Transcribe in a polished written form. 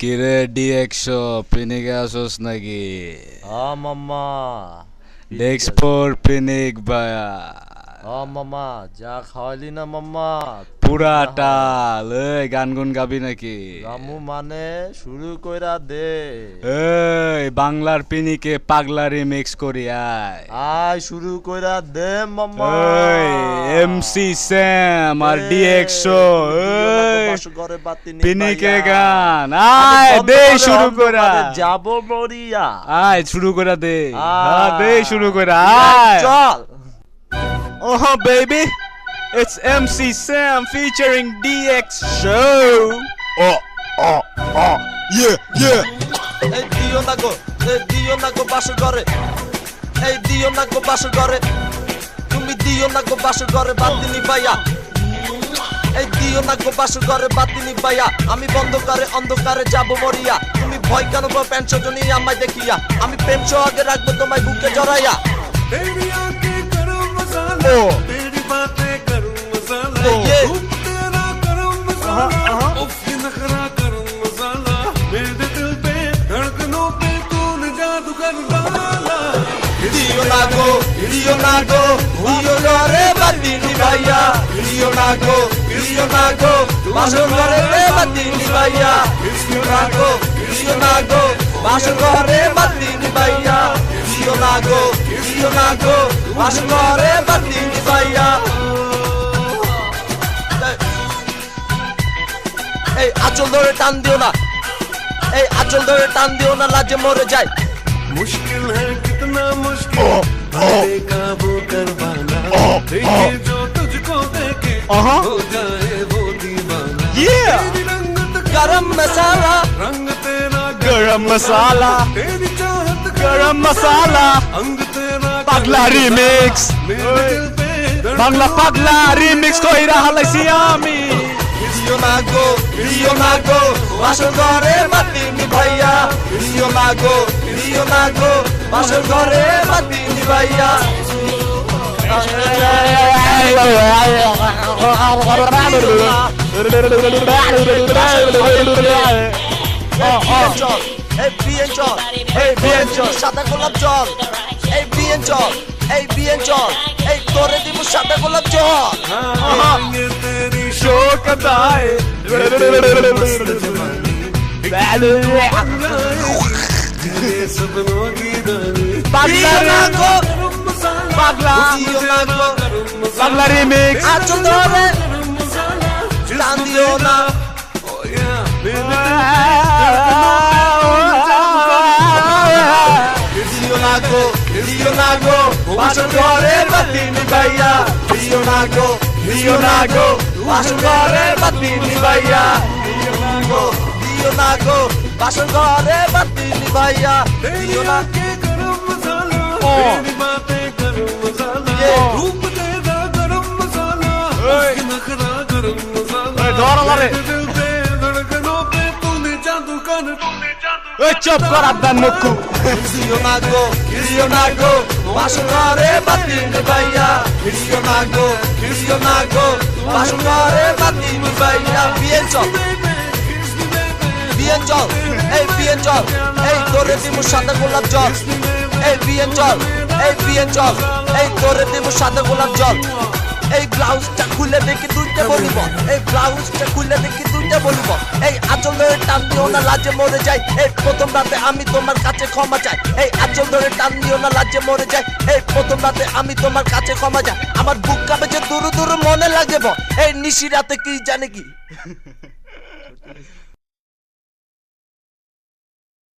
কিরে ডি100 পিনিকে আসোস নাকি? মামা ডেক্সপোর পিনিক ভায়া মামা যা খাওয়ালি না মামা পুরাটা এই গান গুন গাবি নাকি? রামু মানে শুরু কইরা দে। এই বাংলার পিনিকে পাগলারি মিক্স করি আয় শুরু কইরা দে মামা। এই এমসি স্যাম আর ডি100 এই পিনিকে গান আয় দে শুরু করা যাব মরিয়া আয় শুরু করা দে দে শুরু করা আয় চল। Oh baby, it's MC Sam featuring DX yeah. এই দিও না গো বাসর ঘরে, এই দিও না গো বাসর ঘরে, তুমি দিও না গো বাসর ঘরে বাতিনি ভাইয়া, এই দিও না গো বাসর ঘরে বাতিনি ভাইয়া। আমি অন্ধকারে যাব মরিয়া, তুমি ভয় কেন প্যান্ট সজনী আমায় দেখিয়া, আমি প্রেম আগে রাখবো তোমায় বুকে জড়াইয়া। तेरी आंखें करो मसाला, तेरी बातें करूं मसाला, रूप तेरा करूं मसाला, उफ ये नखरा करूं मसाला, मेरे दिल पे धड़कनों पे तूने जादू कर डाला। দিও না গো দিও রে বাতিনি ভাইয়া, দিও না গো বাসর ঘরে রে বাতিনি ভাইয়া, দিও না গো বাসর ঘরে বাতিনি ভাইয়া, দিও না গো বাসর ঘরে বাতিনি ভাইয়া। এই আঁচল ধরে টান দিও না, এই আঁচল ধরে টান দিও না, লাজে মরে যায়। मुश्किल है कितना मुश्किल बातें काबू कर पाना, देखे जो तुझको देखे हो जाए वो दीवाना। तेरी रंगत गरम मसाला रंग तेरा गरम मसाला तेरी चाहत गरम मसाला अंग तेरा পাগলা রিমিক্স मेरे दिल पे বাংলা পাগলা রিমিক্স কইরা হালাইছি আমি দিও না গো বাসর ঘরে বাতিনি ভাইয়া, দিও না গো বাসর ঘরে বাতিনি ভাইয়া। চল এই বিয়েন চল, এই বিয়েন চল, সাদা গোলাপ চল, এই বিয়েন চল, এই বিয়েন চল, এই তোরে দিব সাদা গোলাপ চল। आएंगे तेरी শোক দায় ये सपनों की रानी। পাগলা পাগলা দিও না গো পাগলা রিমিক্স আঁচল ধরে টান দিও না, Oh yeah, मेरे দিও না গো বাসর ঘরে বাতিনি ভাইয়া, দিও না গো বাসর ঘরে বাতিনি ভাইয়া, দিও না গো বাসর ঘরে বাতিনি ভাইয়া, দিও না। आंखें गरम मसाला, तेरी बातें गरम मसाला, रूप तेरा गरम मसाला, उसकी नखरा गरम मसाला, ধর আমারে मेरे दिल पे धड़कनों पे तूने जादू कर ওই চুপ কর আব্দান মুক্কু দিও না গো বাসর ঘরে বাতিনি ভাইয়া, দিও না গো বাসর ঘরে বাতিনি ভাইয়া। বিয়েন চল এই বিয়েন চল, এই তোরে দিব সাদা গোলাপ জল, এই বিয়েন চল এই তোরে দিব সাদা গোলাপ জল। এই ব্লাউজটা খুলে দেখি দুইটা বলিব, এই ব্লাউজটা খুলে দেখি দুইটা বলিব, এই আঁচল ধরে টান দিও না, লাজে মরে যাই। এই প্রথম রাতে আমি তোমার কাছে ক্ষমা চাই, এই আঁচল ধরে টান দিও না, লাজে মরে যাই। এই প্রথম রাতে আমি তোমার কাছে ক্ষমা চাই, আমার বুক কাঁপে যে দূর মনে লাগে এই নিশি রাতে কি জানে কি।